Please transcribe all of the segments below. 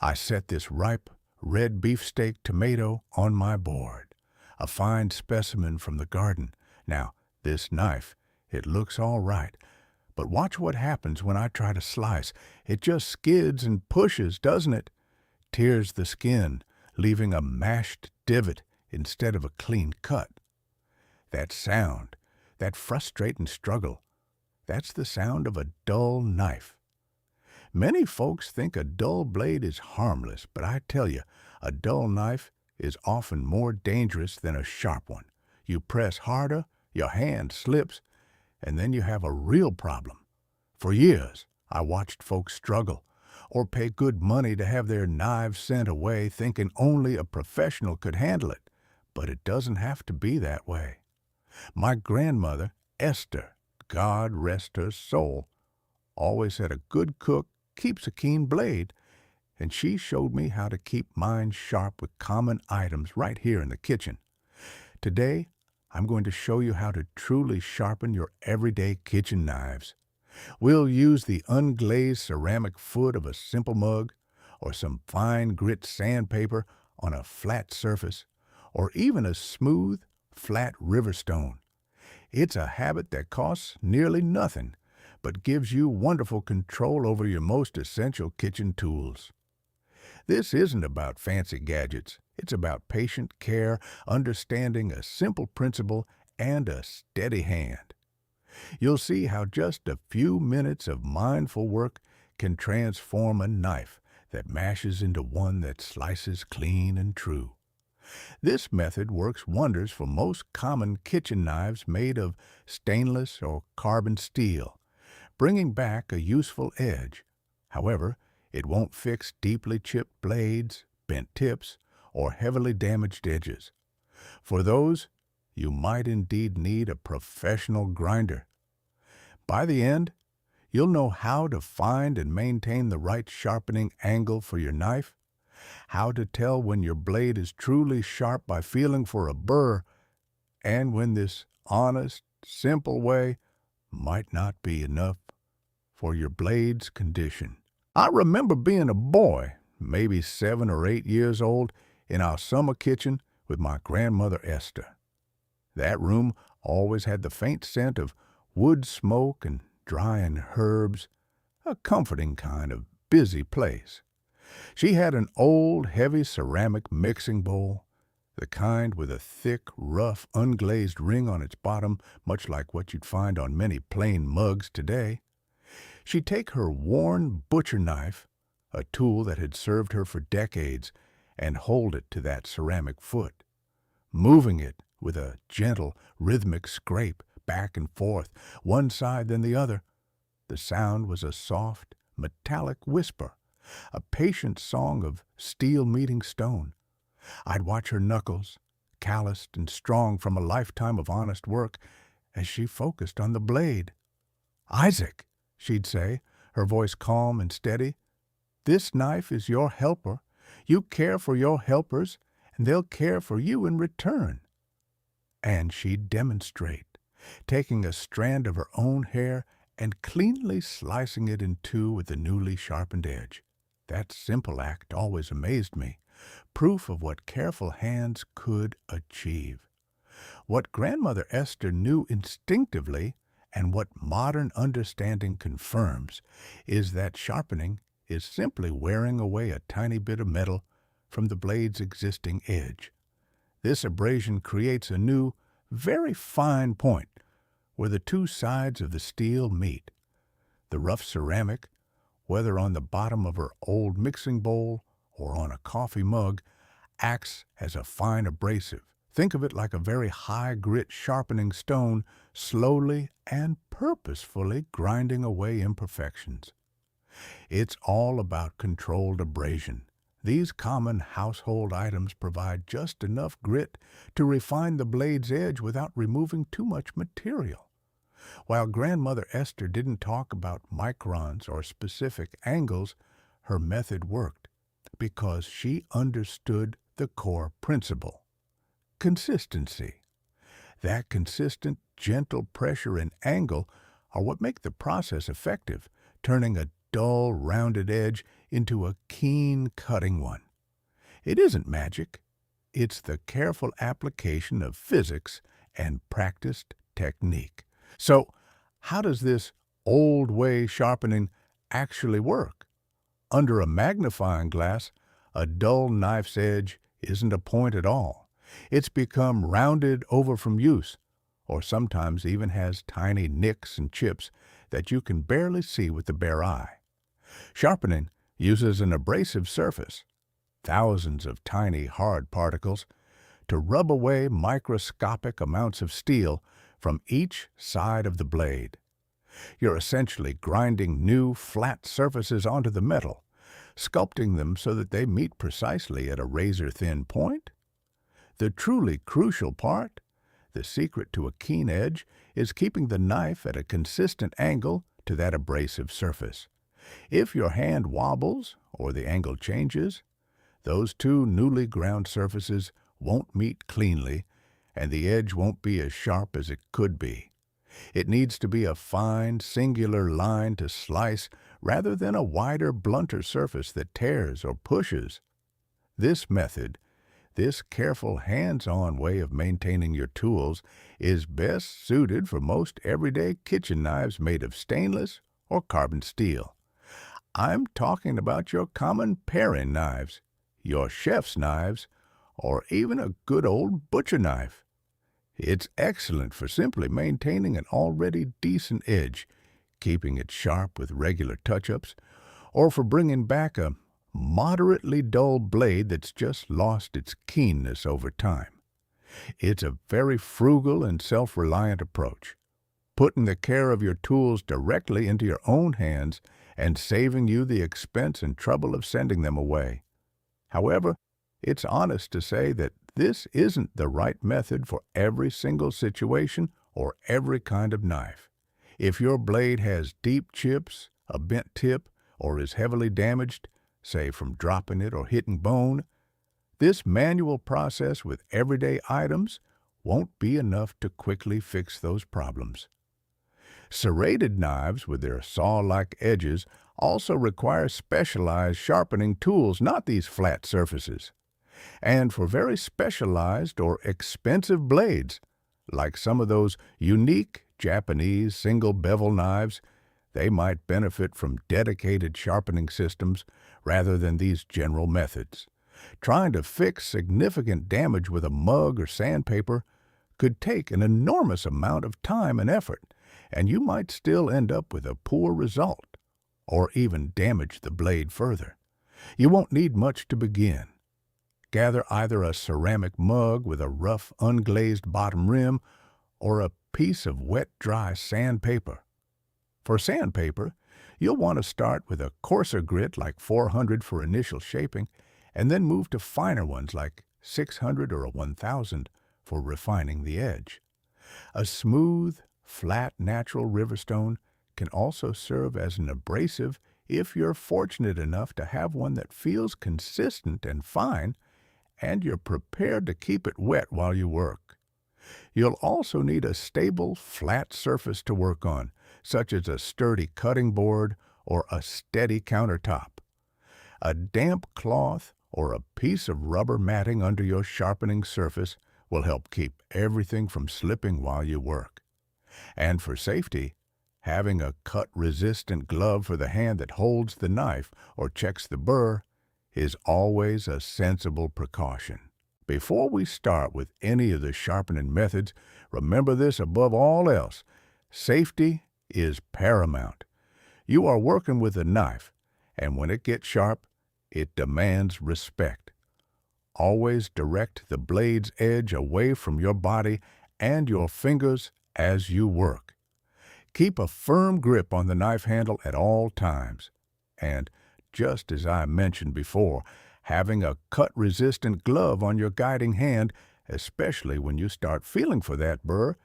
I set this ripe, red beefsteak tomato on my board, a fine specimen from the garden. Now, this knife, it looks all right, but watch what happens when I try to slice. It just skids and pushes, doesn't it? Tears the skin, leaving a mashed divot instead of a clean cut. That sound, that frustrating struggle, that's the sound of a dull knife. Many folks think a dull blade is harmless, but I tell you, a dull knife is often more dangerous than a sharp one. You press harder, your hand slips, and then you have a real problem. For years, I watched folks struggle or pay good money to have their knives sent away thinking only a professional could handle it. But it doesn't have to be that way. My grandmother, Esther, God rest her soul, always said a good cook keeps a keen blade, and she showed me how to keep mine sharp with common items right here in the kitchen. Today, I'm going to show you how to truly sharpen your everyday kitchen knives. We'll use the unglazed ceramic foot of a simple mug, or some fine grit sandpaper on a flat surface, or even a smooth, flat river stone. It's a habit that costs nearly nothing, but gives you wonderful control over your most essential kitchen tools. This isn't about fancy gadgets. It's about patient care, understanding a simple principle, and a steady hand. You'll see how just a few minutes of mindful work can transform a knife that mashes into one that slices clean and true. This method works wonders for most common kitchen knives made of stainless or carbon steel, bringing back a useful edge. However, it won't fix deeply chipped blades, bent tips, or heavily damaged edges. For those, you might indeed need a professional grinder. By the end, you'll know how to find and maintain the right sharpening angle for your knife, how to tell when your blade is truly sharp by feeling for a burr, and when this honest, simple way might not be enough for your blade's condition. I remember being a boy, maybe 7 or 8 years old, in our summer kitchen with my grandmother Esther. That room always had the faint scent of wood smoke and drying herbs, a comforting kind of busy place. She had an old, heavy ceramic mixing bowl, the kind with a thick, rough, unglazed ring on its bottom, much like what you'd find on many plain mugs today. She'd take her worn butcher knife, a tool that had served her for decades, and hold it to that ceramic foot, moving it with a gentle, rhythmic scrape back and forth, one side then the other. The sound was a soft, metallic whisper, a patient song of steel meeting stone. I'd watch her knuckles, calloused and strong from a lifetime of honest work, as she focused on the blade. "Isaac," she'd say, her voice calm and steady, "this knife is your helper. You care for your helpers, and they'll care for you in return." And she'd demonstrate, taking a strand of her own hair and cleanly slicing it in two with the newly sharpened edge. That simple act always amazed me, proof of what careful hands could achieve. What Grandmother Esther knew instinctively, and what modern understanding confirms, is that sharpening is simply wearing away a tiny bit of metal from the blade's existing edge. This abrasion creates a new, very fine point where the two sides of the steel meet. The rough ceramic, whether on the bottom of her old mixing bowl or on a coffee mug, acts as a fine abrasive. Think of it like a very high-grit sharpening stone, slowly and purposefully grinding away imperfections. It's all about controlled abrasion. These common household items provide just enough grit to refine the blade's edge without removing too much material. While Grandmother Esther didn't talk about microns or specific angles, her method worked because she understood the core principle: consistency. That consistent, gentle pressure and angle are what make the process effective, turning a dull, rounded edge into a keen cutting one. It isn't magic. It's the careful application of physics and practiced technique. So, how does this old way sharpening actually work? Under a magnifying glass, a dull knife's edge isn't a point at all. It's become rounded over from use, or sometimes even has tiny nicks and chips that you can barely see with the bare eye. Sharpening uses an abrasive surface, thousands of tiny hard particles, to rub away microscopic amounts of steel from each side of the blade. You're essentially grinding new, flat surfaces onto the metal, sculpting them so that they meet precisely at a razor-thin point. The truly crucial part, the secret to a keen edge, is keeping the knife at a consistent angle to that abrasive surface. If your hand wobbles or the angle changes, those two newly ground surfaces won't meet cleanly, and the edge won't be as sharp as it could be. It needs to be a fine, singular line to slice rather than a wider, blunter surface that tears or pushes. This method, this careful, hands-on way of maintaining your tools, is best suited for most everyday kitchen knives made of stainless or carbon steel. I'm talking about your common paring knives, your chef's knives, or even a good old butcher knife. It's excellent for simply maintaining an already decent edge, keeping it sharp with regular touch-ups, or for bringing back a moderately dull blade that's just lost its keenness over time. It's a very frugal and self-reliant approach, putting the care of your tools directly into your own hands and saving you the expense and trouble of sending them away. However, it's honest to say that this isn't the right method for every single situation or every kind of knife. If your blade has deep chips, a bent tip, or is heavily damaged, say from dropping it or hitting bone, this manual process with everyday items won't be enough to quickly fix those problems. Serrated knives with their saw-like edges also require specialized sharpening tools, not these flat surfaces. And for very specialized or expensive blades, like some of those unique Japanese single-bevel knives, they might benefit from dedicated sharpening systems rather than these general methods. Trying to fix significant damage with a mug or sandpaper could take an enormous amount of time and effort, and you might still end up with a poor result, or even damage the blade further. You won't need much to begin. Gather either a ceramic mug with a rough, unglazed bottom rim or a piece of wet, dry sandpaper. For sandpaper, you'll want to start with a coarser grit like 400 for initial shaping, and then move to finer ones like 600 or a 1000 for refining the edge. A smooth, flat, natural riverstone can also serve as an abrasive if you're fortunate enough to have one that feels consistent and fine, and you're prepared to keep it wet while you work. You'll also need a stable, flat surface to work on, such as a sturdy cutting board or a steady countertop. A damp cloth or a piece of rubber matting under your sharpening surface will help keep everything from slipping while you work. And for safety, having a cut-resistant glove for the hand that holds the knife or checks the burr is always a sensible precaution. Before we start with any of the sharpening methods, remember this above all else: safety is paramount. You are working with a knife, and when it gets sharp, it demands respect. Always direct the blade's edge away from your body and your fingers as you work. Keep a firm grip on the knife handle at all times. And, just as I mentioned before, having a cut-resistant glove on your guiding hand, especially when you start feeling for that burr,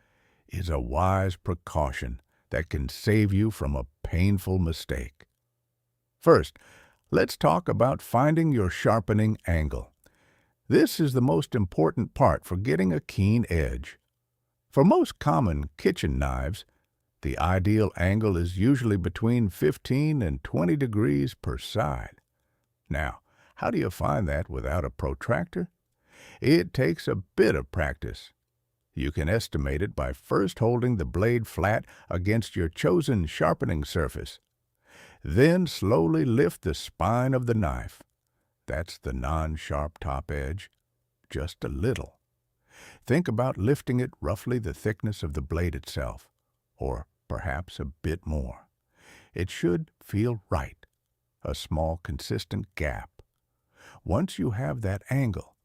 is a wise precaution that can save you from a painful mistake. First, let's talk about finding your sharpening angle. This is the most important part for getting a keen edge. For most common kitchen knives, the ideal angle is usually between 15 and 20 degrees per side. Now, how do you find that without a protractor? It takes a bit of practice. You can estimate it by first holding the blade flat against your chosen sharpening surface. Then slowly lift the spine of the knife. That's the non-sharp top edge, just a little. Think about lifting it roughly the thickness of the blade itself, or perhaps a bit more. It should feel right, a small consistent gap. Once you have that angle,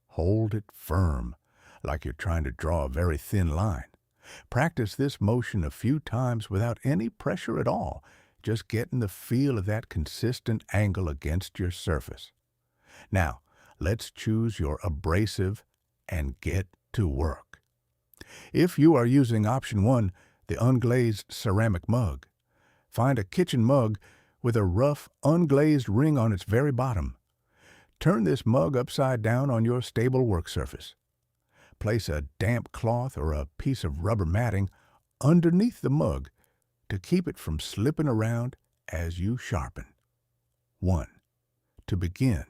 hold it firm, like you're trying to draw a very thin line. Practice this motion a few times without any pressure at all, just getting the feel of that consistent angle against your surface. Now, let's choose your abrasive and get to work. If you are using option 1, the unglazed ceramic mug, find a kitchen mug with a rough, unglazed ring on its very bottom. Turn this mug upside down on your stable work surface. Place a damp cloth or a piece of rubber matting underneath the mug to keep it from slipping around as you sharpen. 1. To begin,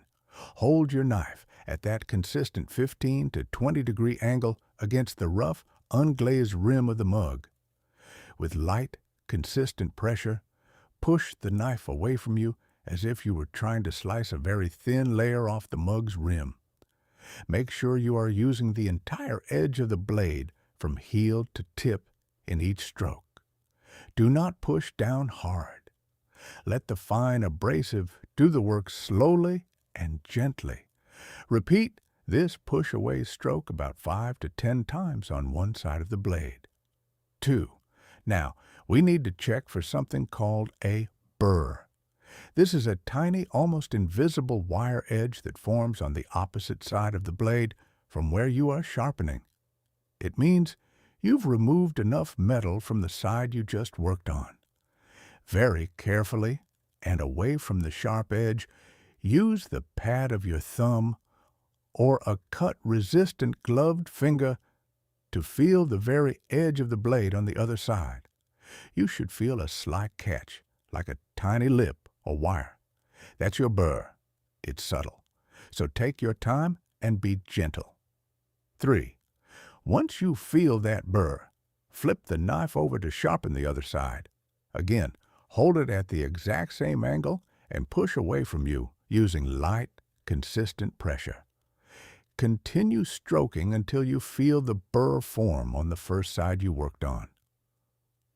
hold your knife at that consistent 15 to 20 degree angle against the rough, unglazed rim of the mug. With light, consistent pressure, push the knife away from you as if you were trying to slice a very thin layer off the mug's rim. Make sure you are using the entire edge of the blade from heel to tip in each stroke. Do not push down hard. Let the fine abrasive do the work slowly and gently. Repeat this push-away stroke about 5 to 10 times on one side of the blade. 2. Now, we need to check for something called a burr. This is a tiny, almost invisible wire edge that forms on the opposite side of the blade from where you are sharpening. It means you've removed enough metal from the side you just worked on. Very carefully and away from the sharp edge, use the pad of your thumb or a cut-resistant gloved finger to feel the very edge of the blade on the other side. You should feel a slight catch, like a tiny lip or wire. That's your burr. It's subtle. So take your time and be gentle. 3. Once you feel that burr, flip the knife over to sharpen the other side. Again, hold it at the exact same angle and push away from you using light, consistent pressure. Continue stroking until you feel the burr form on the first side you worked on.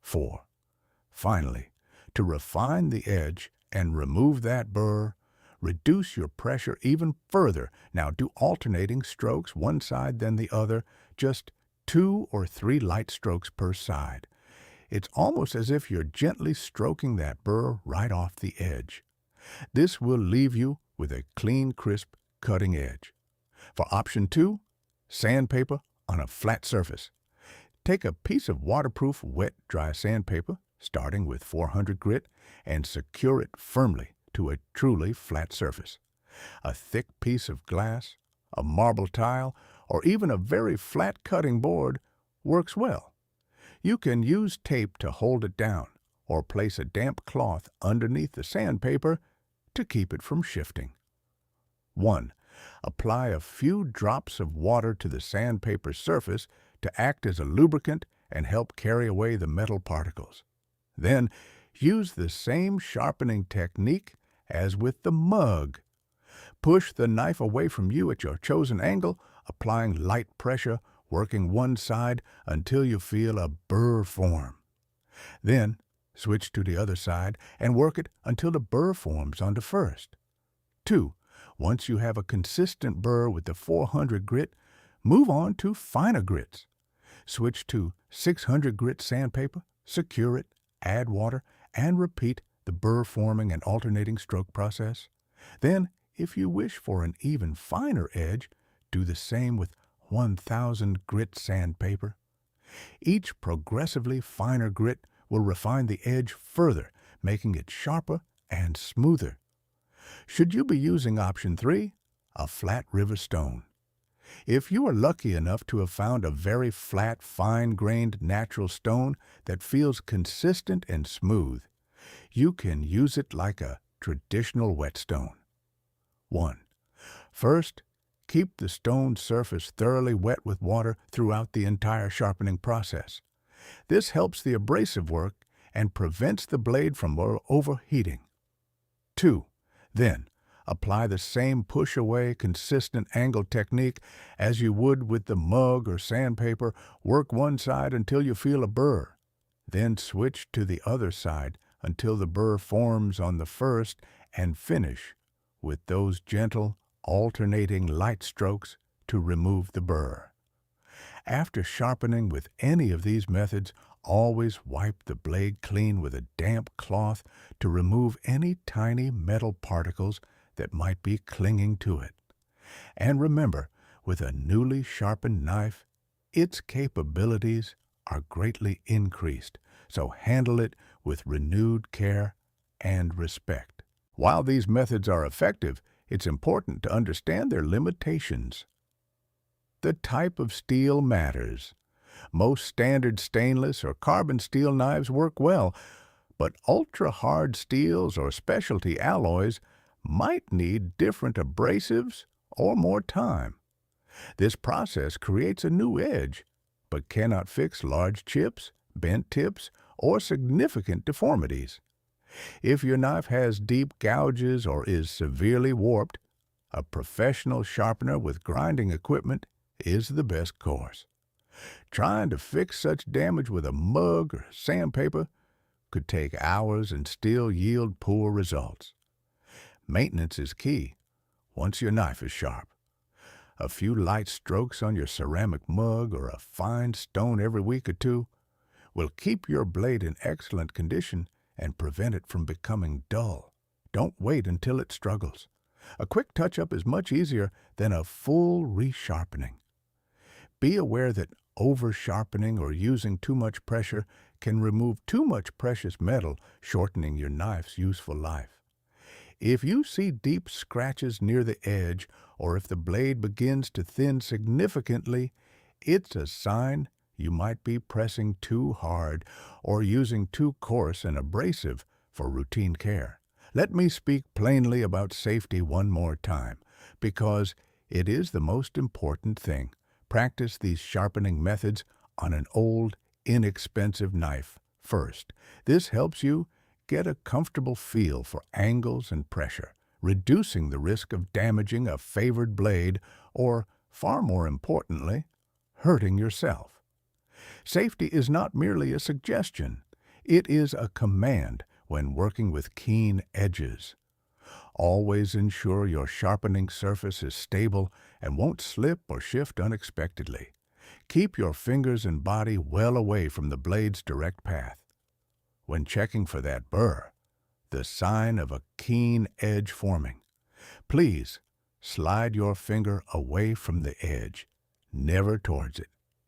4. Finally, to refine the edge and remove that burr, reduce your pressure even further. Now do alternating strokes, one side then the other, just 2 or 3 light strokes per side. It's almost as if you're gently stroking that burr right off the edge. This will leave you with a clean, crisp cutting edge. For option 2, sandpaper on a flat surface. Take a piece of waterproof, wet, dry sandpaper, starting with 400 grit, and secure it firmly to a truly flat surface. A thick piece of glass, a marble tile, or even a very flat cutting board works well. You can use tape to hold it down, or place a damp cloth underneath the sandpaper to keep it from shifting. 1. Apply a few drops of water to the sandpaper surface to act as a lubricant and help carry away the metal particles. Then, use the same sharpening technique as with the mug. Push the knife away from you at your chosen angle, applying light pressure, working one side until you feel a burr form. Then, switch to the other side and work it until the burr forms on the first. 2. Once you have a consistent burr with the 400 grit, move on to finer grits. Switch to 600 grit sandpaper, secure it, add water, and repeat the burr forming and alternating stroke process. Then, if you wish for an even finer edge, do the same with 1000 grit sandpaper. Each progressively finer grit will refine the edge further, making it sharper and smoother. Should you be using option 3, a flat river stone? If you are lucky enough to have found a very flat, fine-grained natural stone that feels consistent and smooth, you can use it like a traditional whetstone. 1. First, keep the stone surface thoroughly wet with water throughout the entire sharpening process. This helps the abrasive work and prevents the blade from overheating. 2. Then, apply the same push-away, consistent angle technique as you would with the mug or sandpaper. Work one side until you feel a burr. Then switch to the other side until the burr forms on the first, and finish with those gentle, alternating light strokes to remove the burr. After sharpening with any of these methods, always wipe the blade clean with a damp cloth to remove any tiny metal particles that might be clinging to it. And remember, with a newly sharpened knife, its capabilities are greatly increased, so handle it with renewed care and respect. While these methods are effective, it's important to understand their limitations. The type of steel matters. Most standard stainless or carbon steel knives work well, but ultra-hard steels or specialty alloys might need different abrasives or more time. This process creates a new edge, but cannot fix large chips, bent tips, or significant deformities. If your knife has deep gouges or is severely warped, a professional sharpener with grinding equipment is the best course. Trying to fix such damage with a mug or sandpaper could take hours and still yield poor results. Maintenance is key once your knife is sharp. A few light strokes on your ceramic mug or a fine stone every week or two will keep your blade in excellent condition and prevent it from becoming dull. Don't wait until it struggles. A quick touch-up is much easier than a full resharpening. Be aware that over-sharpening or using too much pressure can remove too much precious metal, shortening your knife's useful life. If you see deep scratches near the edge, or if the blade begins to thin significantly, it's a sign you might be pressing too hard or using too coarse an abrasive for routine care. Let me speak plainly about safety one more time, because it is the most important thing. Practice these sharpening methods on an old, inexpensive knife first. This helps you get a comfortable feel for angles and pressure, reducing the risk of damaging a favored blade or, far more importantly, hurting yourself. Safety is not merely a suggestion. It is a command when working with keen edges. Always ensure your sharpening surface is stable and won't slip or shift unexpectedly. Keep your fingers and body well away from the blade's direct path. When checking for that burr, the sign of a keen edge forming, please slide your finger away from the edge, never towards it.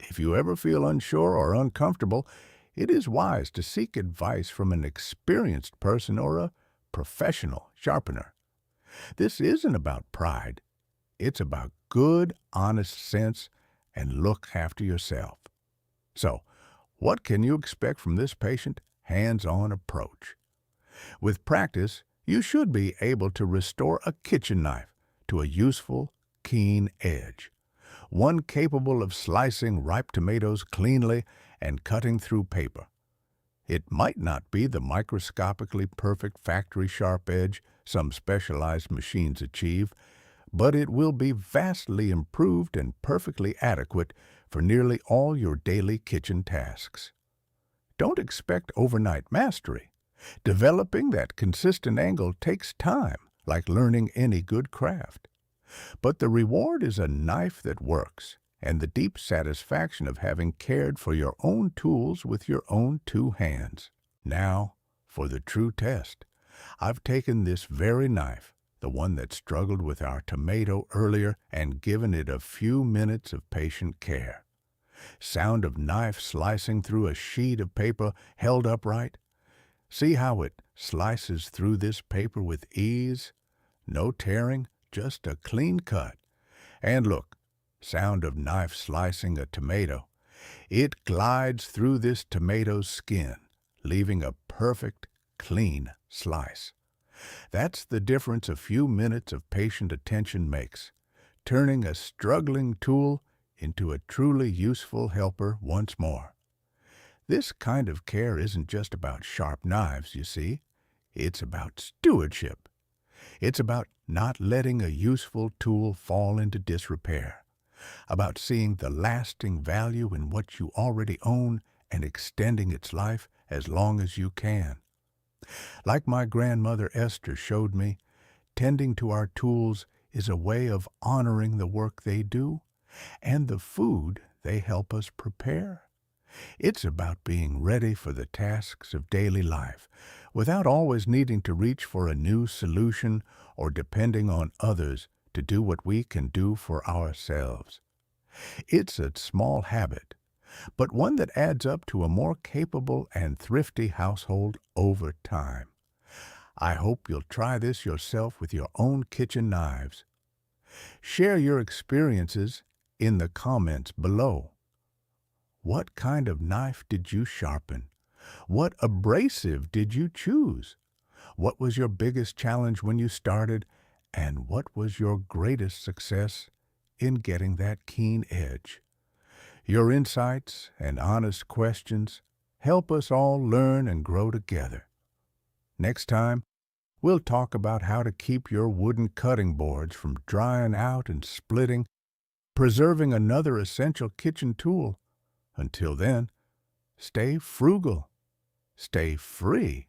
If you ever feel unsure or uncomfortable, it is wise to seek advice from an experienced person or a professional sharpener. This isn't about pride. It's about good, honest sense and look after yourself. So, what can you expect from this patient, hands-on approach? With practice, you should be able to restore a kitchen knife to a useful, keen edge, one capable of slicing ripe tomatoes cleanly and cutting through paper. It might not be the microscopically perfect factory sharp edge some specialized machines achieve, but it will be vastly improved and perfectly adequate for nearly all your daily kitchen tasks. Don't expect overnight mastery. Developing that consistent angle takes time, like learning any good craft. But the reward is a knife that works, and the deep satisfaction of having cared for your own tools with your own two hands. Now, for the true test. I've taken this very knife, the one that struggled with our tomato earlier, and given it a few minutes of patient care. Sound of knife slicing through a sheet of paper held upright. See how it slices through this paper with ease? No tearing, just a clean cut. And look, sound of knife slicing a tomato. It glides through this tomato's skin, leaving a perfect, clean slice. That's the difference a few minutes of patient attention makes, turning a struggling tool into a truly useful helper once more. This kind of care isn't just about sharp knives, you see. It's about stewardship. It's about not letting a useful tool fall into disrepair, about seeing the lasting value in what you already own and extending its life as long as you can. Like my grandmother Esther showed me, tending to our tools is a way of honoring the work they do and the food they help us prepare. It's about being ready for the tasks of daily life without always needing to reach for a new solution or depending on others to do what we can do for ourselves. It's a small habit, but one that adds up to a more capable and thrifty household over time. I hope you'll try this yourself with your own kitchen knives. Share your experiences in the comments below. What kind of knife did you sharpen? What abrasive did you choose? What was your biggest challenge when you started? And what was your greatest success in getting that keen edge? Your insights and honest questions help us all learn and grow together. Next time, we'll talk about how to keep your wooden cutting boards from drying out and splitting, preserving another essential kitchen tool. Until then, stay frugal, stay free,